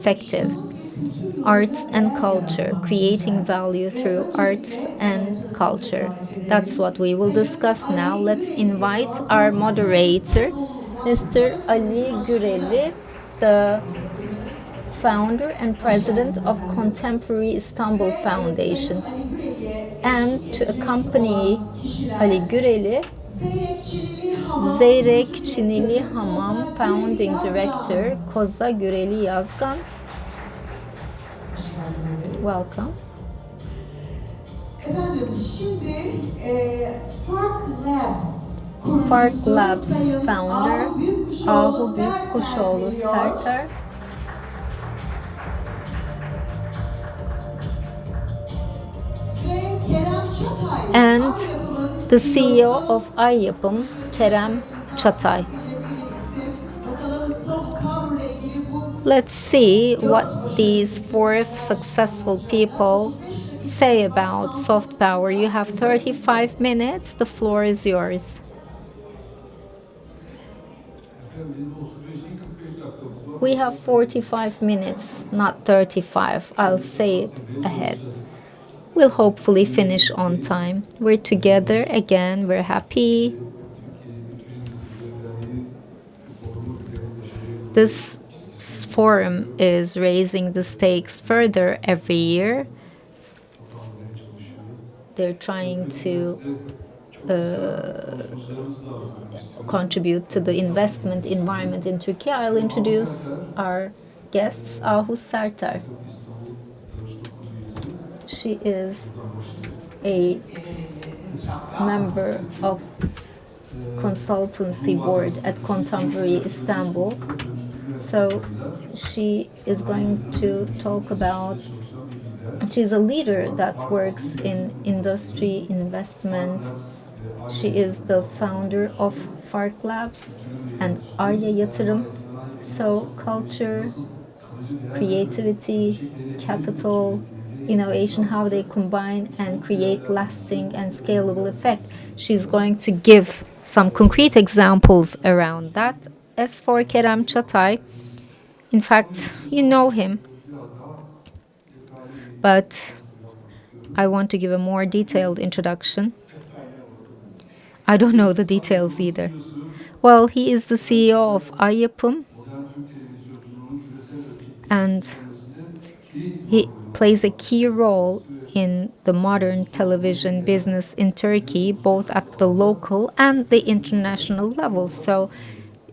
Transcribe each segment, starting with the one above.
effective. Arts and culture, creating value through arts and culture. That's what we will discuss now. Let's invite our moderator, Mr. Ali Güreli, the founder and president of Contemporary Istanbul Foundation. And to accompany Ali Güreli, Zeyrek Çinili Hamam founding director Koza, Güreli, Yazgan. Welcome. Fark Labs founder Büyükküşoğlu, Serter. And the CEO of Yapım, Kerem Çatay. Let's see what these four successful people say about soft power. You have 35 minutes. The floor is yours. We have 45 minutes, not 35. I'll say it ahead. We'll hopefully finish on time. We're together again. We're happy. This forum is raising the stakes further every year. They're trying to contribute to the investment environment in Turkey. I'll introduce our guests. Serter. She is a member of consultancy board at Contemporary Istanbul. So she is going to talk about, she's a leader that works in industry investment. She is the founder of Fark Labs and Yapım. So culture, creativity, capital, innovation, how they combine and create lasting and scalable effect. She's going to give some concrete examples around that. As for Kerem Çatay, in fact, you know him, but I want to give a more detailed introduction. I don't know the details either. Well, he is the CEO of Yapım, and he plays a key role in the modern television business in Turkey, both at the local and the international level. So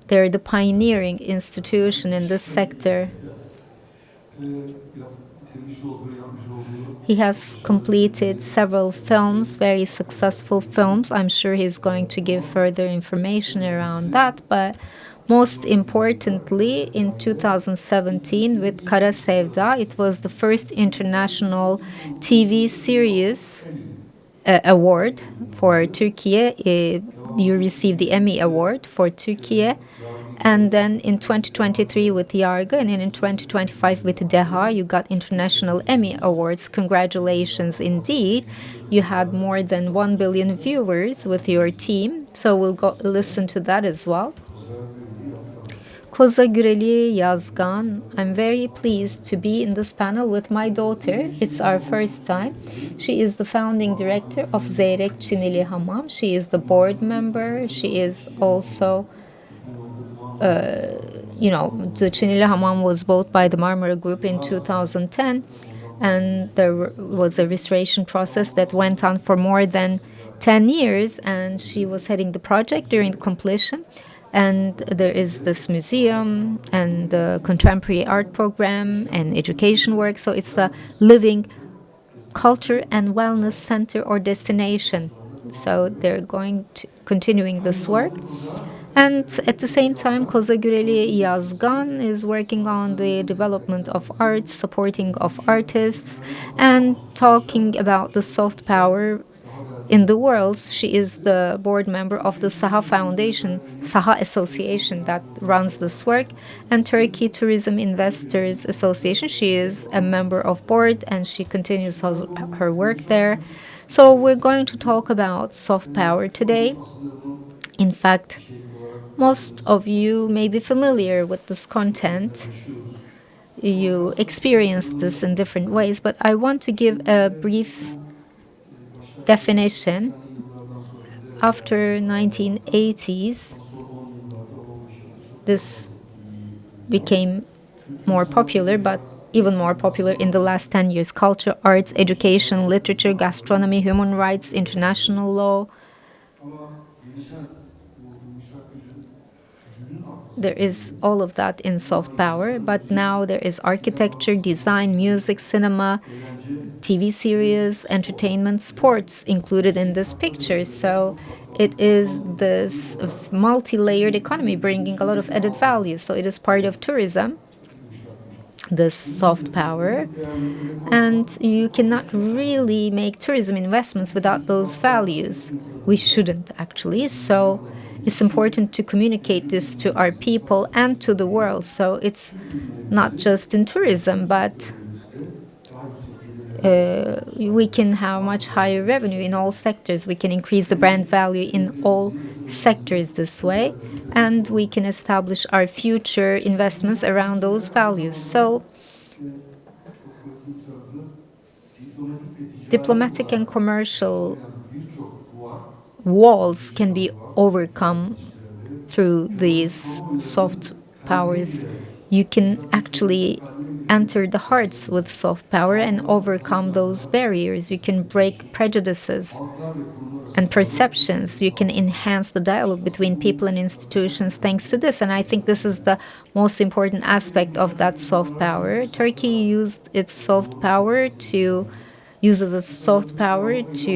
they're the pioneering institution in this sector. He has completed several films, very successful films. I'm sure he's going to give further information around that. But most importantly, in 2017 with Kara Sevda, it was the first international TV series award for Turkey. You received the Emmy Award for Turkey. And then in 2023 with Yazgan, and in 2025 with Deha, you got international Emmy Awards. Congratulations indeed. You had more than 1 billion viewers with your team. So we'll go listen to that as well. Koza, Güreli, Yazgan. I'm very pleased to be in this panel with my daughter. It's our first time. She is the founding director of Zeyrek Çinili Hamam. She is the board member. She is also, the Çinili Hamam was bought by the Marmara Group in 2010. And there was a restoration process that went on for more than 10 years. And she was heading the project during the completion. And there is this museum and the contemporary art program and education work. So it's a living culture and wellness center or destination. So they're going to continuing this work. And at the same time, Koza, Güreli, Yazgan is working on the development of arts, supporting of artists, and talking about the soft power in the world. She is the board member of the Saha Foundation, Saha Association that runs this work, and Turkey Tourism Investors Association. She is a member of board and she continues her work there. So we're going to talk about soft power today. In fact, most of you may be familiar with this content. you experience this in different ways, but I want to give a brief definition. After 1980s, this became more popular, but even more popular in the last 10 years. Culture, arts, education, literature, gastronomy, human rights, international law. There is all of that in soft power, but now there is architecture, design, music, cinema, TV series, entertainment, sports included in this picture. So it is this multi-layered economy bringing a lot of added value. So it is part of tourism, this soft power, and you cannot really make tourism investments without those values. We shouldn't, actually. So it's important to communicate this to our people and to the world. So it's not just in tourism, but we can have much higher revenue in all sectors. We can increase the brand value in all sectors this way, and we can establish our future investments around those values. So diplomatic and commercial walls can be overcome through these soft powers. You can actually enter the hearts with soft power and overcome those barriers. You can break prejudices and perceptions. You can enhance the dialogue between people and institutions thanks to this. And I think this is the most important aspect of that soft power. Turkey uses its soft power to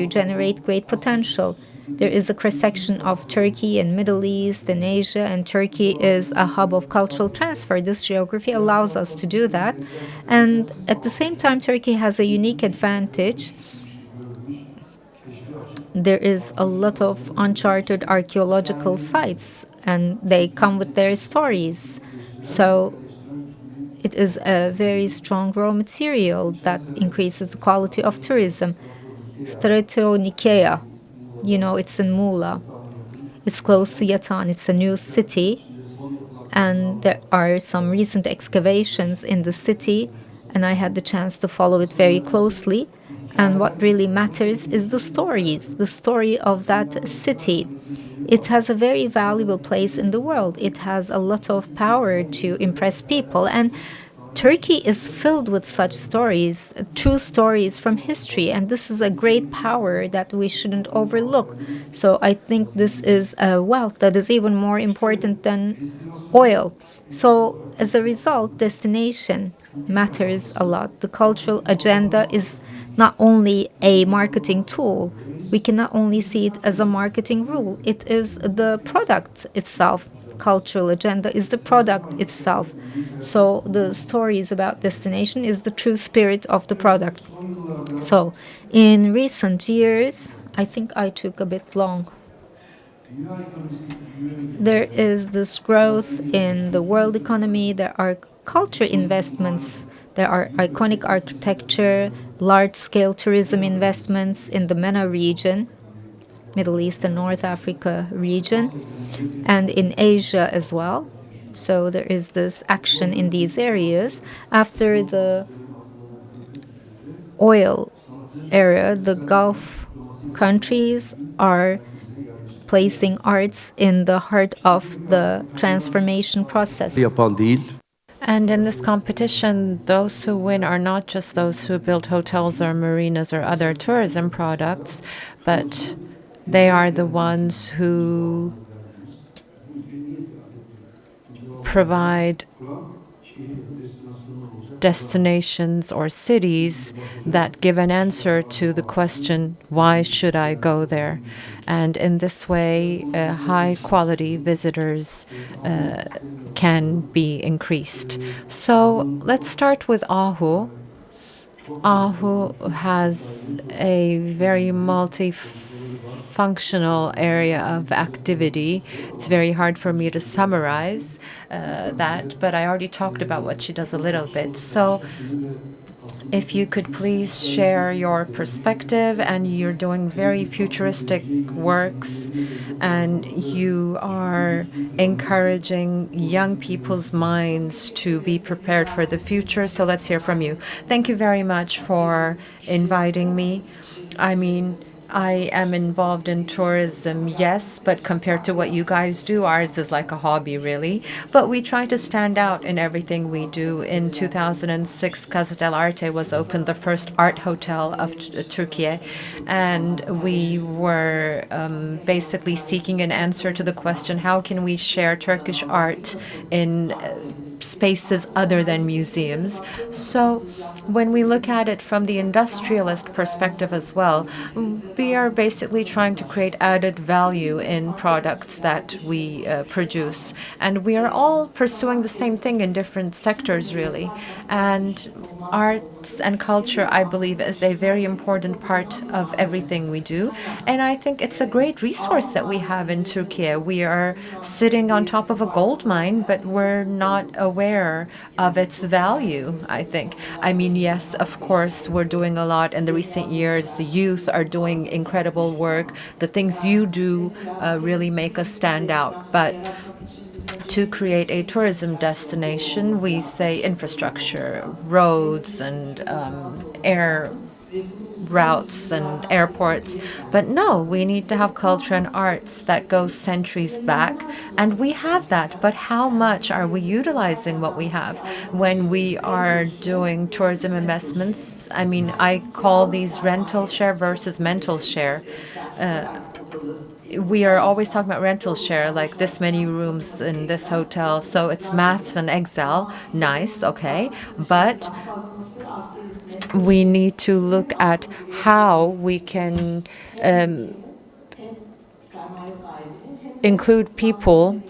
generate great potential. There is a cross-section of Turkey and Middle East and Asia, and Turkey is a hub of cultural transfer. This geography allows us to do that. And at the same time, Turkey has a unique advantage. There is a lot of uncharted archaeological sites, and they come with their stories. So it is a very strong raw material that increases the quality of tourism. Nikea, it's in Muğla. It's close to Yatan. It's a new city. And there are some recent excavations in the city, and I had the chance to follow it very closely. And what really matters is the story of that city. It has a very valuable place in the world. It has a lot of power to impress people. And Turkey is filled with such stories, true stories from history, and this is a great power that we shouldn't overlook. So I think this is a wealth that is even more important than oil. So as a result, destination matters a lot. The cultural agenda is not only a marketing tool. We cannot only see it as a marketing rule. It is the product itself. Cultural agenda is the product itself. So the stories about destination is the true spirit of the product. So in recent years, I think I took a bit long. There is this growth in the world economy. There are culture investments. There are iconic architecture, large-scale tourism investments in the MENA region, Middle East and North Africa region, and in Asia as well. So there is this action in these areas. After the oil era, the Gulf countries are placing arts in the heart of the transformation process. And in this competition, those who win are not just those who build hotels or marinas or other tourism products, but they are the ones who provide destinations or cities that give an answer to the question, why should I go there? And in this way, high-quality visitors can be increased. So let's start with Ahu. Ahu has a very multifunctional area of activity. It's very hard for me to summarize that, but I already talked about what she does a little bit. So If you could please share your perspective, and you're doing very futuristic works, and you are encouraging young people's minds to be prepared for the future. So let's hear from you. Thank you very much for inviting me. I mean, I am involved in tourism, yes, but compared to what you guys do, ours is like a hobby, really. But we try to stand out in everything we do. In 2006, Casa del Arte was opened, the first art hotel of Turkey, and we were basically seeking an answer to the question, how can we share Turkish art in spaces other than museums? So when we look at it from the industrialist perspective as well, we are basically trying to create added value in products that we produce. And we are all pursuing the same thing in different sectors, really. And arts and culture, I believe, is a very important part of everything we do. And I think it's a great resource that we have in Turkey. We are sitting on top of a gold mine, but we're not aware of its value, I think. I mean, yes, of course, we're doing a lot in the recent years. The youth are doing incredible work. The things you do really make us stand out. But to create a tourism destination, we say infrastructure, roads, and air routes and airports. But no, we need to have culture and arts that goes centuries back. And we have that. But how much are we utilizing what we have when we are doing tourism investments? I mean, I call these rental share versus mental share. We are always talking about rental share, like this many rooms in this hotel. So it's math and Excel. Nice, okay. But we need to look at how we can include people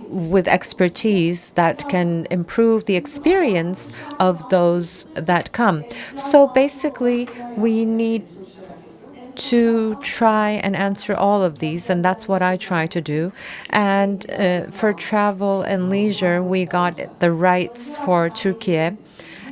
with expertise that can improve the experience of those that come. So basically, we need to try and answer all of these, and that's what I try to do. And for travel and leisure, we got the rights for Turkey.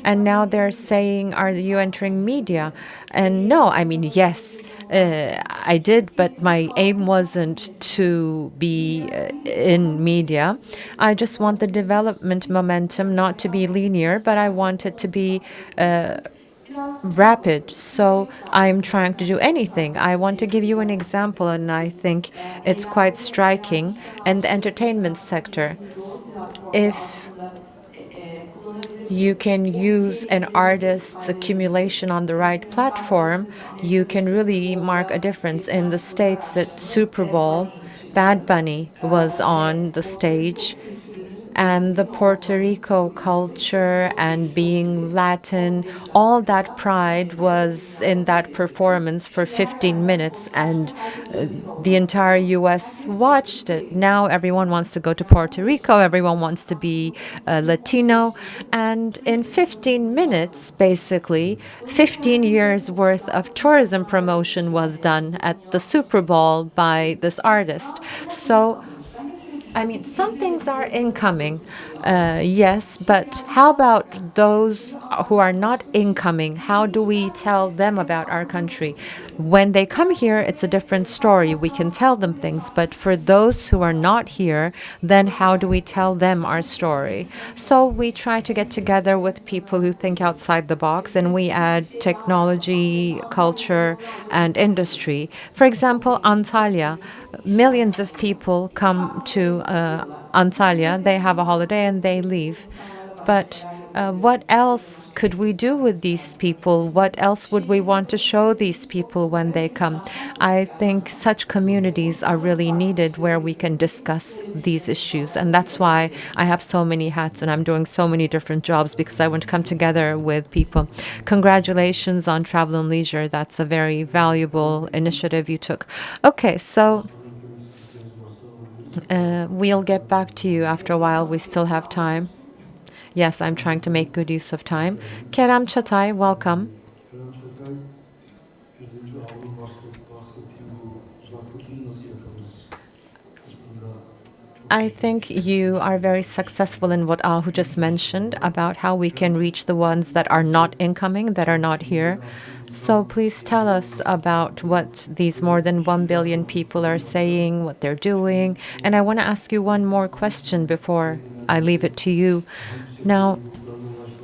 And now they're saying, are you entering media? And no, I mean, yes, I did, but my aim wasn't to be in media. I just want the development momentum not to be linear, but I want it to be rapid. So I'm trying to do anything. I want to give you an example, and I think it's quite striking. In the entertainment sector, if you can use an artist's accumulation on the right platform, you can really mark a difference. In the States, at Super Bowl, Bad Bunny was on the stage, and the Puerto Rico culture and being Latin, all that pride was in that performance for 15 minutes, and the entire US watched it. Now everyone wants to go to Puerto Rico, everyone wants to be Latino, and in 15 minutes, basically, 15 years worth of tourism promotion was done at the Super Bowl by this artist. So I mean, some things are incoming, yes, but how about those who are not incoming? How do we tell them about our country? When they come here, it's a different story. We can tell them things, but for those who are not here, then how do we tell them our story? So we try to get together with people who think outside the box, and we add technology, culture, and industry. For example, Antalya. Millions of people come to Antalya. They have a holiday and they leave. But what else could we do with these people? What else would we want to show these people when they come? I think such communities are really needed where we can discuss these issues. And that's why I have so many hats and I'm doing so many different jobs, because I want to come together with people. Congratulations on Travel and Leisure. That's a very valuable initiative you took. Okay, so we'll get back to you after a while. We still have time. Yes, I'm trying to make good use of time. Kerem Çatay, welcome. I think you are very successful in what Ahu just mentioned about how we can reach the ones that are not incoming, that are not here. So please tell us about what these more than 1 billion people are saying, what they're doing. And I want to ask you one more question before I leave it to you. Now,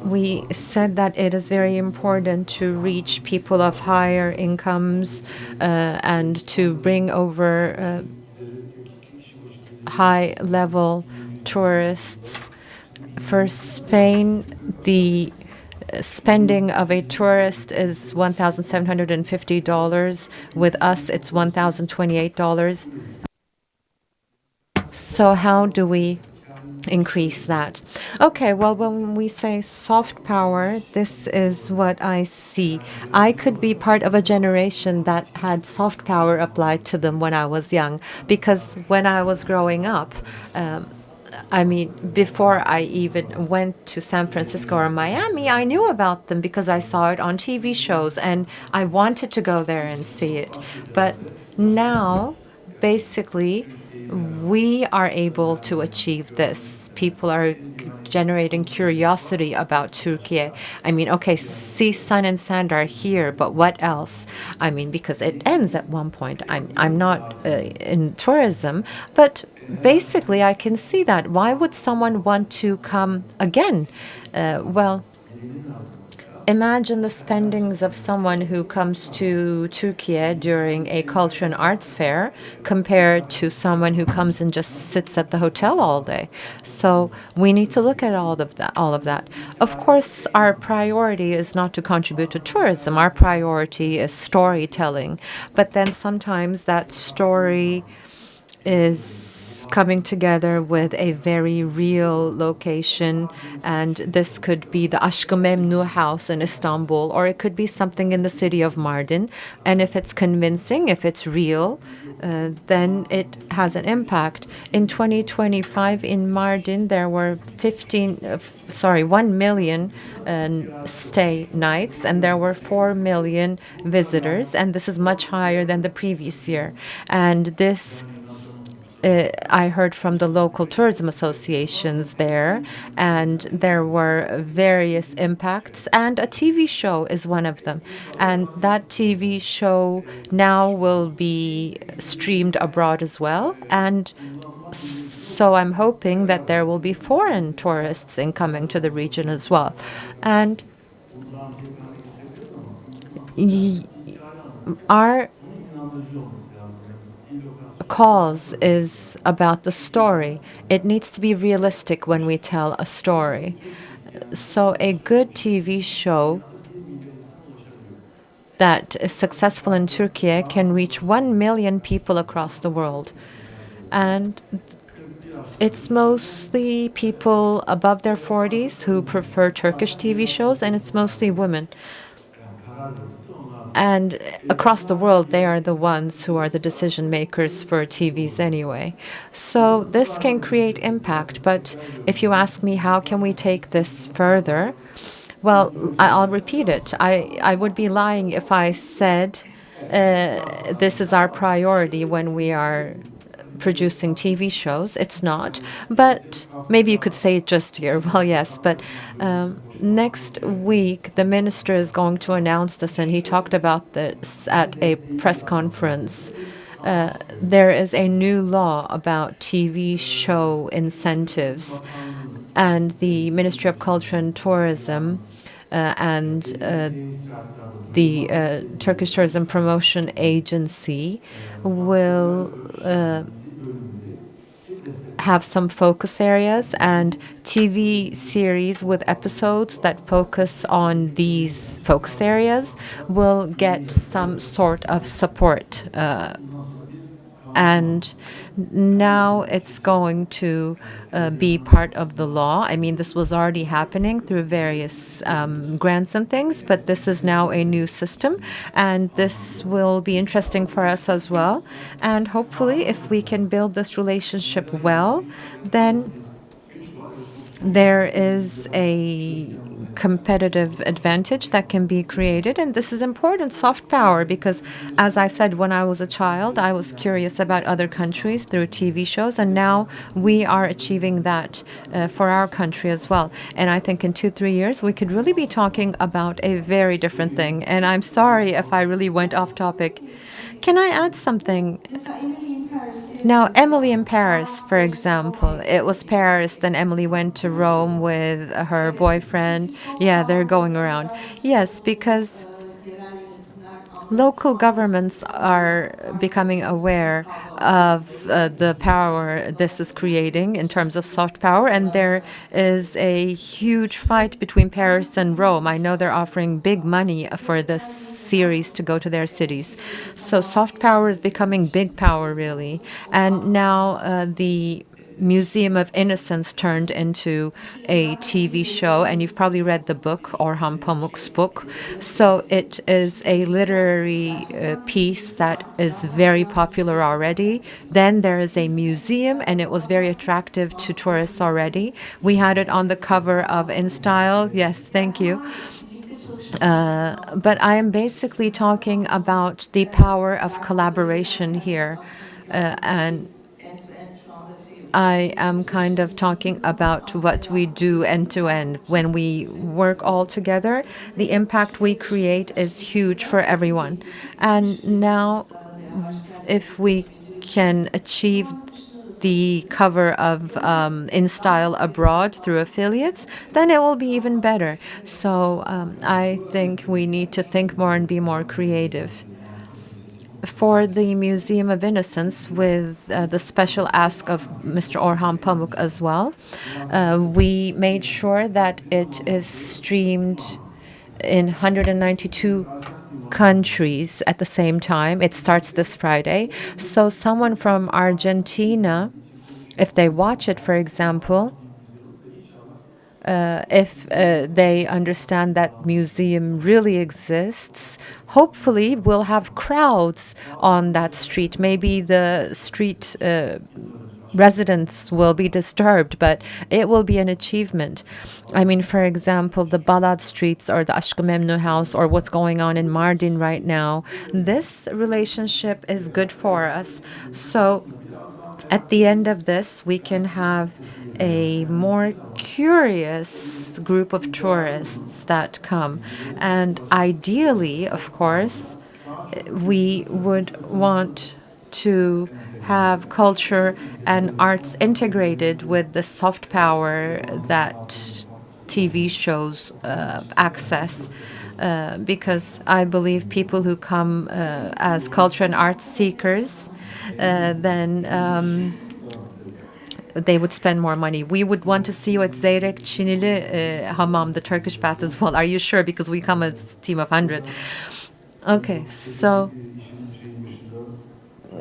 we said that it is very important to reach people of higher incomes and to bring over high-level tourists. For Spain, the spending of a tourist is $1,750. With us, it's $1,028. So how do we increase that? Okay, well, when we say soft power, this is what I see. I could be part of a generation that had soft power applied to them when I was young, because when I was growing up, before I even went to San Francisco or Miami, I knew about them because I saw it on TV shows and I wanted to go there and see it. But now, basically, we are able to achieve this. People are generating curiosity about Turkey. Okay, sea, sun, and sand are here, but what else? Because it ends at one point. I'm not in tourism, but basically I can see that. Why would someone want to come again? Well, imagine the spendings of someone who comes to Turkey during a culture and arts fair compared to someone who comes and just sits at the hotel all day. So we need to look at all of that. Of course, our priority is not to contribute to tourism. Our priority is storytelling. But then sometimes that story is coming together with a very real location, and this could be the Aşk-ı Memnu house in Istanbul, or it could be something in the city of Mardin. And if it's convincing, if it's real, then it has an impact. In 2025 in Mardin, there were 1 million stay nights, and there were 4 million visitors, and this is much higher than the previous year. And this I heard from the local tourism associations there, and there were various impacts, and a TV show is one of them. And that TV show now will be streamed abroad as well. And so I'm hoping that there will be foreign tourists incoming to the region as well. And our cause is about the story. It needs to be realistic when we tell a story. So a good TV show that is successful in Turkey can reach 1 million people across the world. And it's mostly people above their 40s who prefer Turkish TV shows, and it's mostly women. And across the world, they are the ones who are the decision makers for TVs anyway. So this can create impact. But if you ask me, how can we take this further? Well, I'll repeat it. I would be lying if I said this is our priority when we are producing TV shows. It's not. But maybe you could say it just here. Well, yes, but next week, the minister is going to announce this, and he talked about this at a press conference. There is a new law about TV show incentives, and the Ministry of Culture and Tourism and the Turkish Tourism Promotion Agency will have some focus areas, and TV series with episodes that focus on these focus areas will get some sort of support. And now it's going to be part of the law. This was already happening through various grants and things, but this is now a new system, and this will be interesting for us as well. And hopefully, if we can build this relationship well, then there is a competitive advantage that can be created. And this is important, soft power, because as I said, when I was a child, I was curious about other countries through TV shows. And now we are achieving that for our country as well. And I think in 2-3 years, we could really be talking about a very different thing. And I'm sorry if I really went off topic. Can I add something? Now, Emily in Paris, for example, it was Paris, then Emily went to Rome with her boyfriend. Yeah, they're going around. Yes, because local governments are becoming aware of the power this is creating in terms of soft power, and there is a huge fight between Paris and Rome. I know they're offering big money for this series to go to their cities. So soft power is becoming big power, really. And now the Museum of Innocence turned into a TV show, and you've probably read the book, Orhan Pamuk's book. So it is a literary piece that is very popular already. Then there is a museum, and it was very attractive to tourists already. We had it on the cover of InStyle. Yes, thank you. But I am basically talking about the power of collaboration here. And I am kind of talking about what we do end to end. When we work all together, the impact we create is huge for everyone. And now, if we can achieve the cover of In Style abroad through affiliates, then it will be even better. So I think we need to think more and be more creative. For the Museum of Innocence, with the special ask of Mr. Orhan Pamuk as well, we made sure that it is streamed in 192 countries at the same time. It starts this Friday. So someone from Argentina, if they watch it, for example, if they understand that museum really exists, hopefully we'll have crowds on that street. Maybe the street residents will be disturbed, but it will be an achievement. I mean, for example, the Balad streets or the Aşk-ı Memnu house or what's going on in Mardin right now, this relationship is good for us. So at the end of this, we can have a more curious group of tourists that come. And ideally, of course, we would want to have culture and arts integrated with the soft power that TV shows access. Because I believe people who come as culture and arts seekers, then they would spend more money. We would want to see you at Zeyrek, Çinili, Hamam, the Turkish bath as well. Are you sure? Because we come as a team of 100. Okay, so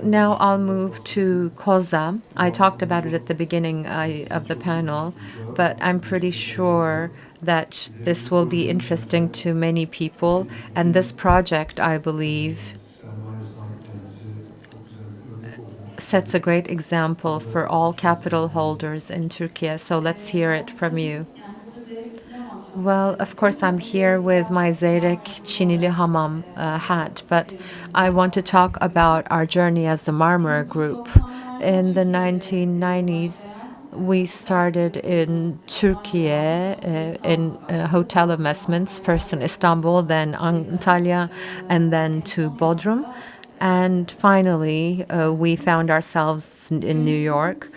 now I'll move to Koza. I talked about it at the beginning of the panel, but I'm pretty sure that this will be interesting to many people. And this project, I believe, sets a great example for all capital holders in Turkey. So let's hear it from you. Well, of course, I'm here with my Zeyrek Çinili Hamam hat, but I want to talk about our journey as the Marmara Group. In the 1990s, we started in Turkey in hotel investments, first in Istanbul, then Antalya, and then to Bodrum. And finally, we found ourselves in New York.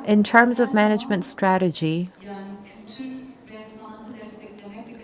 In terms of management strategy,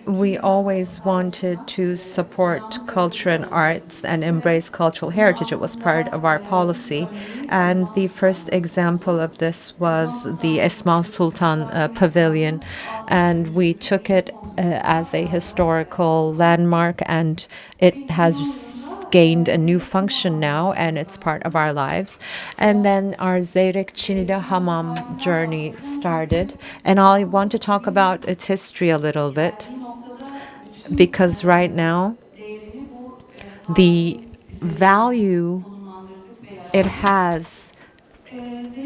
we always wanted to support culture and arts and embrace cultural heritage. It was part of our policy. And the first example of this was the Esma Sultan Pavilion. And we took it as a historical landmark, and it has gained a new function now, and it's part of our lives. And then our Zeyrek Çinili Hamam journey started. And I want to talk about its history a little bit, because right now the value it has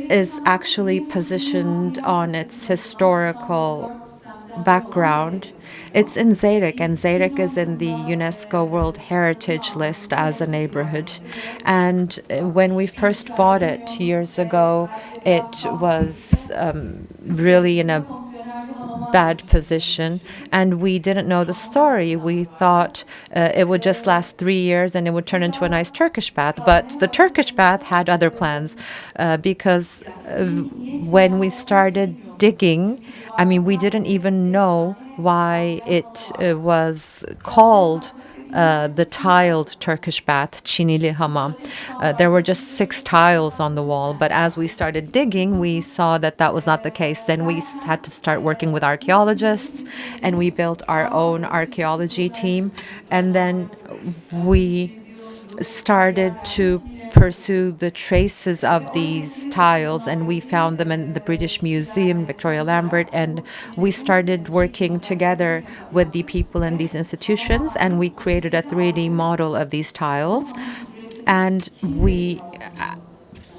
is actually positioned on its historical background. It's in Zeyrek, and Zeyrek is in the UNESCO World Heritage List as a neighborhood. And when we first bought it years ago, it was really in a bad position, and we didn't know the story. We thought it would just last 3 years and it would turn into a nice Turkish bath. But the Turkish bath had other plans because when we started digging, I mean, we didn't even know why it was called the tiled Turkish bath, Çinili Hamam. There were just 6 tiles on the wall, but as we started digging, we saw that that was not the case. Then we had to start working with archaeologists, and we built our own archaeology team, and then we started to pursue the traces of these tiles, and we found them in the British Museum, Victoria Lambert, and we started working together with the people in these institutions, and we created a 3D model of these tiles, and we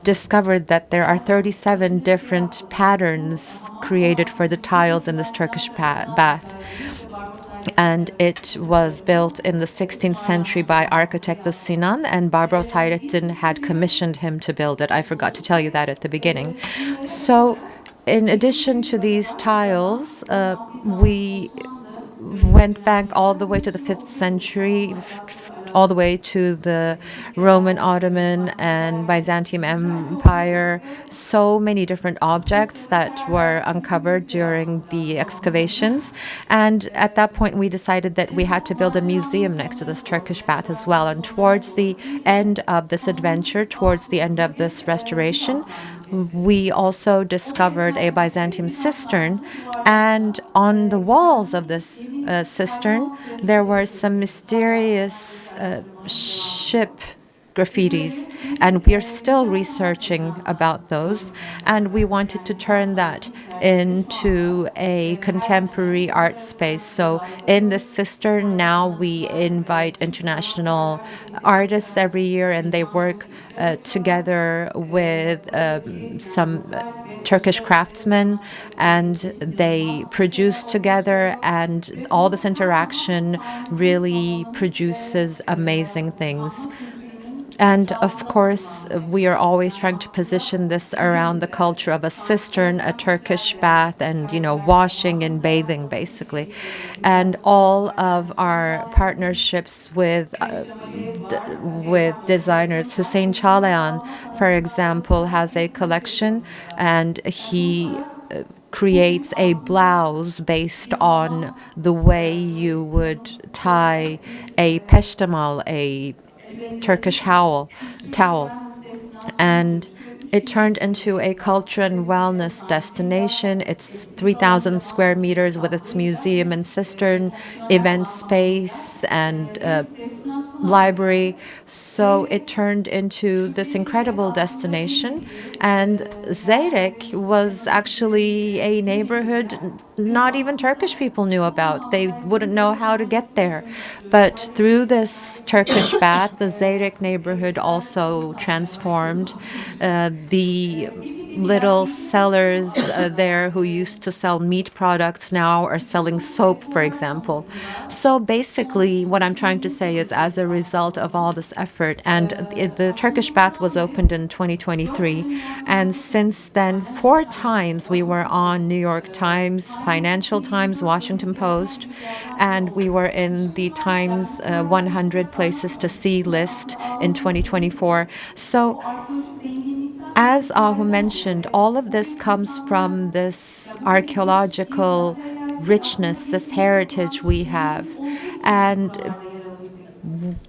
discovered that there are 37 different patterns created for the tiles in this Turkish bath. And it was built in the 16th century by architect Sinan, and Barbaros Hayrettin had commissioned him to build it. I forgot to tell you that at the beginning. So in addition to these tiles, we went back all the way to the 5th century, all the way to the Roman, Ottoman, and Byzantium Empire. So many different objects that were uncovered during the excavations. And at that point, we decided that we had to build a museum next to this Turkish bath as well. And towards the end of this adventure, towards the end of this restoration, we also discovered a Byzantium cistern, and on the walls of this cistern, there were some mysterious ship graffitis, and we are still researching about those, and we wanted to turn that into a contemporary art space. So in the cistern now we invite international artists every year, and they work together with some Turkish craftsmen, and they produce together, and all this interaction really produces amazing things. And of course, we are always trying to position this around the culture of a cistern, a Turkish bath, and, washing and bathing, basically. And all of our partnerships with designers, Hüseyin Çağlayan, for example, has a collection, and he creates a blouse based on the way you would tie a peştemal, a Turkish towel, and it turned into a culture and wellness destination. It's 3,000 square meters with its museum and cistern, event space, and library. So it turned into this incredible destination. And Zeyrek was actually a neighborhood not even Turkish people knew about. They wouldn't know how to get there. But through this Turkish bath, the Zeyrek neighborhood also transformed. The little sellers there who used to sell meat products now are selling soap, for example. So basically, what I'm trying to say is, as a result of all this effort, and the Turkish bath was opened in 2023, and since then, 4 times we were on New York Times, Financial Times, Washington Post, and we were in the Times 100 Places to See list in 2024. So as Ahu mentioned, all of this comes from this archaeological richness, this heritage we have. And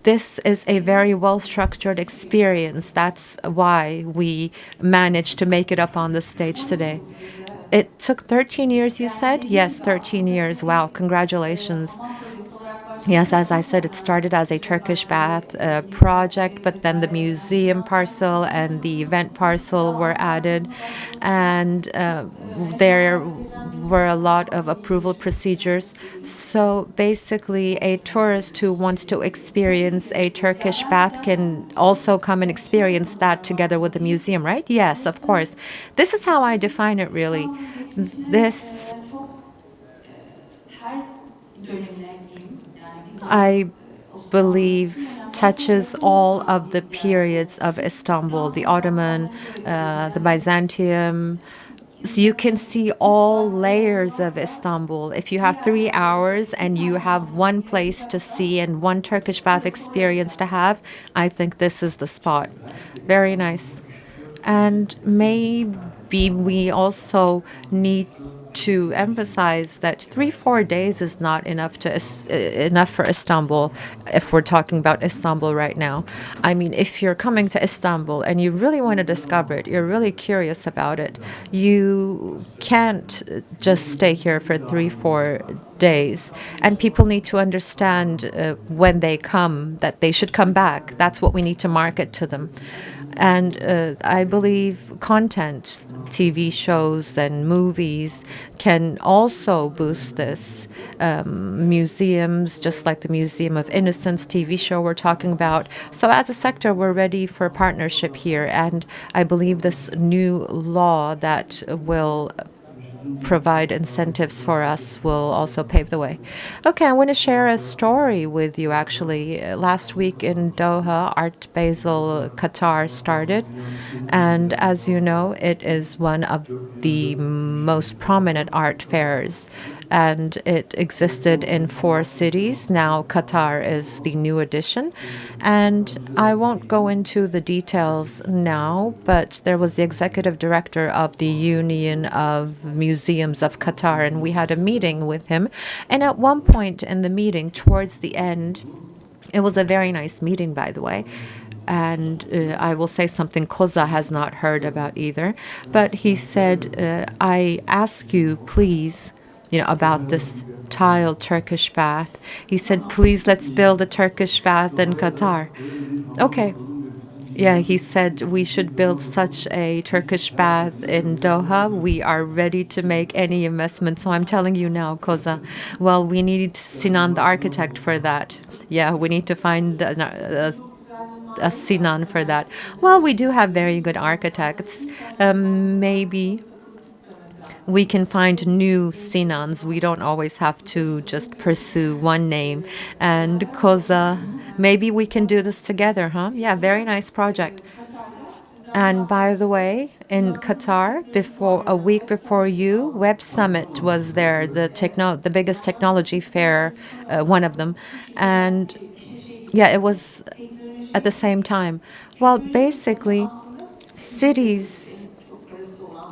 this is a very well-structured experience. That's why we managed to make it up on the stage today. It took 13 years, you said? Yes, 13 years. Wow, congratulations. Yes, as I said, it started as a Turkish bath project, but then the museum parcel and the event parcel were added, and there were a lot of approval procedures. So basically, a tourist who wants to experience a Turkish bath can also come and experience that together with the museum, right? Yes, of course. This is how I define it, really. This I believe touches all of the periods of Istanbul, the Ottoman, the Byzantium. So you can see all layers of Istanbul. If you have 3 hours and you have one place to see and one Turkish bath experience to have, I think this is the spot. Very nice. And maybe we also need to emphasize that 3-4 days is not enough enough for Istanbul. If we're talking about Istanbul right now, I mean, if you're coming to Istanbul and you really want to discover it, you're really curious about it, you can't just stay here for 3-4 days. And people need to understand when they come that they should come back. That's what we need to market to them. And I believe content, TV shows and movies can also boost this. Museums, just like the Museum of Innocence TV show we're talking about. So as a sector, we're ready for partnership here. And I believe this new law that will provide incentives for us will also pave the way. Okay, I want to share a story with you actually. Last week in Doha, Art Basel Qatar started. And as you know, it is one of the most prominent art fairs. And it existed in 4 cities. Now Qatar is the new addition. And I won't go into the details now, but there was the executive director of the Union of Museums of Qatar, and we had a meeting with him. And at one point in the meeting, towards the end, it was a very nice meeting, by the way. And I will say something Koza has not heard about either. But he said, I ask you, please, about this tiled Turkish bath. He said, please, let's build a Turkish bath in Qatar. Okay. Yeah, he said we should build such a Turkish bath in Doha. We are ready to make any investment. So I'm telling you now, Koza, well, we need Sinan, the architect, for that. Yeah, we need to find a Sinan for that. Well, we do have very good architects. Maybe we can find new Sinans. We don't always have to just pursue one name. And Koza, maybe we can do this together, huh? Yeah, very nice project. And by the way, in Qatar, a week before you, Web Summit was there, the biggest technology fair, one of them. And yeah, it was at the same time. Well, basically, cities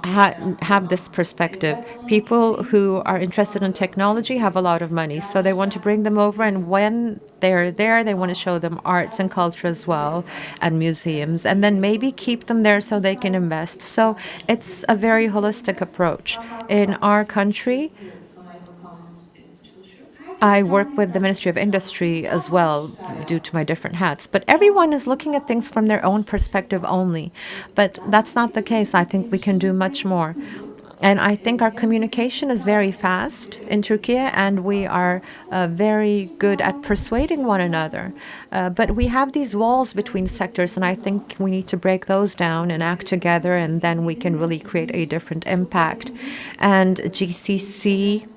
have this perspective. People who are interested in technology have a lot of money, so they want to bring them over, and when they're there, they want to show them arts and culture as well, and museums, and then maybe keep them there so they can invest. So it's a very holistic approach. In our country, I work with the Ministry of Industry as well, due to my different hats. But everyone is looking at things from their own perspective only. But that's not the case. I think we can do much more. And I think our communication is very fast in Turkey, and we are very good at persuading one another. But we have these walls between sectors, and I think we need to break those down and act together, and then we can really create a different impact. And GCC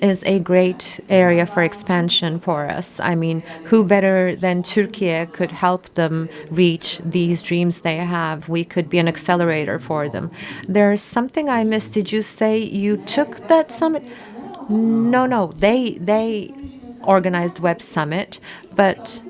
is a great area for expansion for us. I mean, who better than Turkey could help them reach these dreams they have? We could be an accelerator for them. There's something I missed. Did you say you took that summit? No. They organized Web Summit, but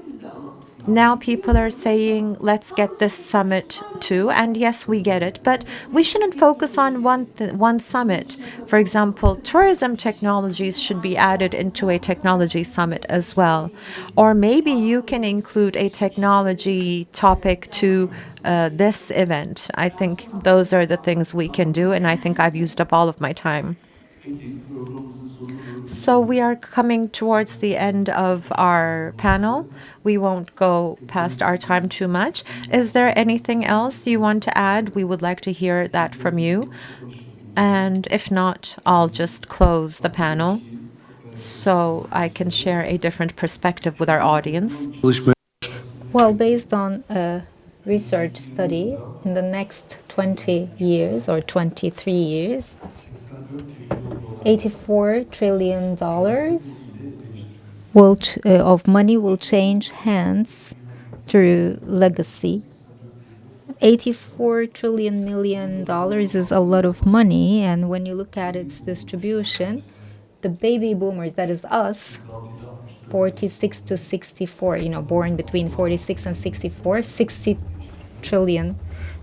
now people are saying, let's get this summit too. And yes, we get it. But we shouldn't focus on one summit. For example, tourism technologies should be added into a technology summit as well. Or maybe you can include a technology topic to this event. I think those are the things we can do. And I think I've used up all of my time. So we are coming towards the end of our panel. We won't go past our time too much. Is there anything else you want to add? We would like to hear that from you. And if not, I'll just close the panel so I can share a different perspective with our audience. Well, based on a research study, in the next 20 years or 23 years, $84 trillion of money will change hands through legacy. $84 million is a lot of money, and when you look at its distribution, the baby boomers, that is us, 46 to 64, born between 46 and 64, 60 trillion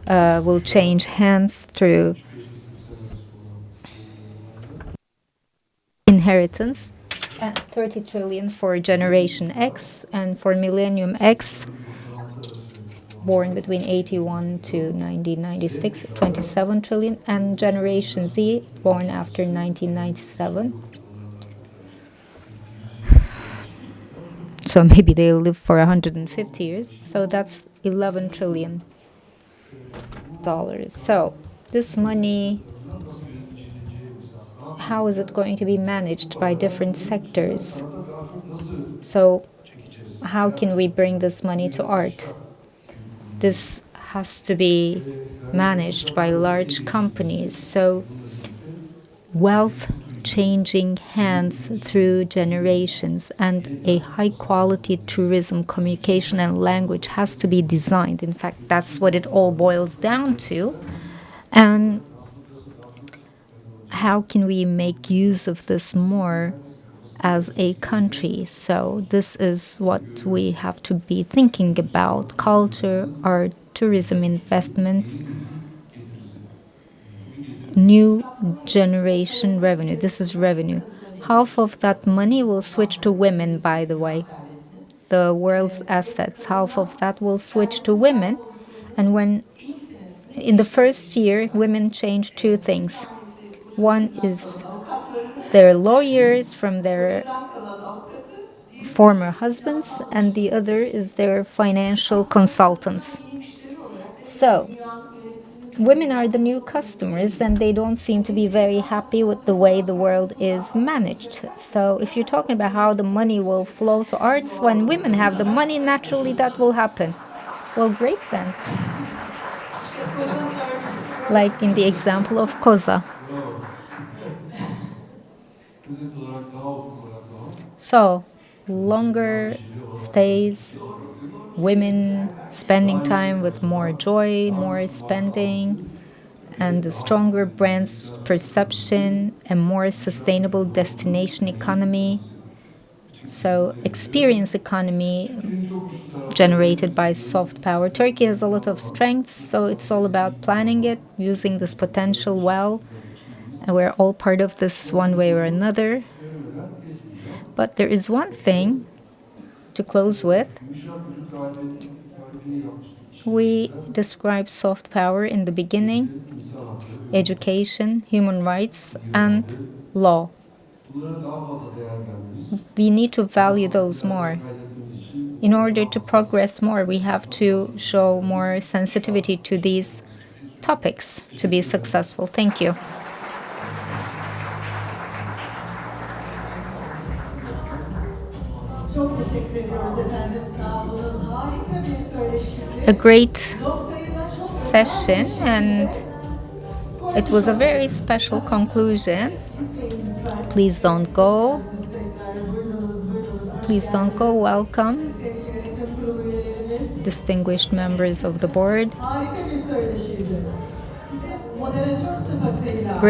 will change hands through inheritance, and 30 trillion for Generation X, and for Millennium X, born between 81 to 1996, 27 trillion, and Generation Z, born after 1997. So maybe they'll live for 150 years. So that's $11 trillion. So this money, how is it going to be managed by different sectors? So how can we bring this money to art? This has to be managed by large companies. So wealth changing hands through generations, and a high quality tourism communication and language has to be designed. In fact, that's what it all boils down to. And how can we make use of this more as a country? So this is what we have to be thinking about: culture, art, tourism investments, new generation revenue. This is revenue. Half of that money will switch to women, by the way. The world's assets, half of that will switch to women. And when in the first year, women change two things. One is their lawyers from their former husbands, and the other is their financial consultants. So women are the new customers, and they don't seem to be very happy with the way the world is managed. So if you're talking about how the money will flow to arts, when women have the money, naturally that will happen. Well, great then. Like in the example of Koza. So longer stays, women spending time with more joy, more spending, and a stronger brand's perception, a more sustainable destination economy. So experience economy generated by soft power. Turkey has a lot of strengths, so it's all about planning it, using this potential well, and we're all part of this one way or another. But there is one thing to close with. We described soft power in the beginning: education, human rights, and law. We need to value those more. In order to progress more, we have to show more sensitivity to these topics to be successful. Thank you. Çok teşekkür ediyoruz efendim. Sağ olunuz. Harika bir söyleşiydi. A great session, and it was a very special conclusion. Please don't go. Please don't go. Welcome, distinguished members of the board. Harika bir söyleşiydi. Sizi moderatör sıfatıyla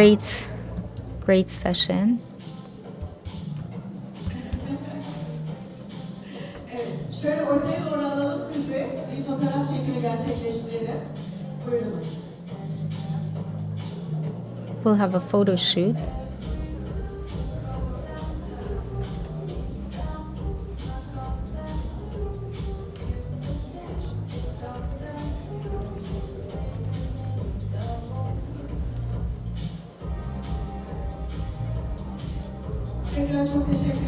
Great session. Evet, şöyle ortaya doğru alalım sizi. Bir fotoğraf çekimi gerçekleştirelim. Buyurunuz. We'll have a photo shoot. Tekrar çok teşekkür ederim.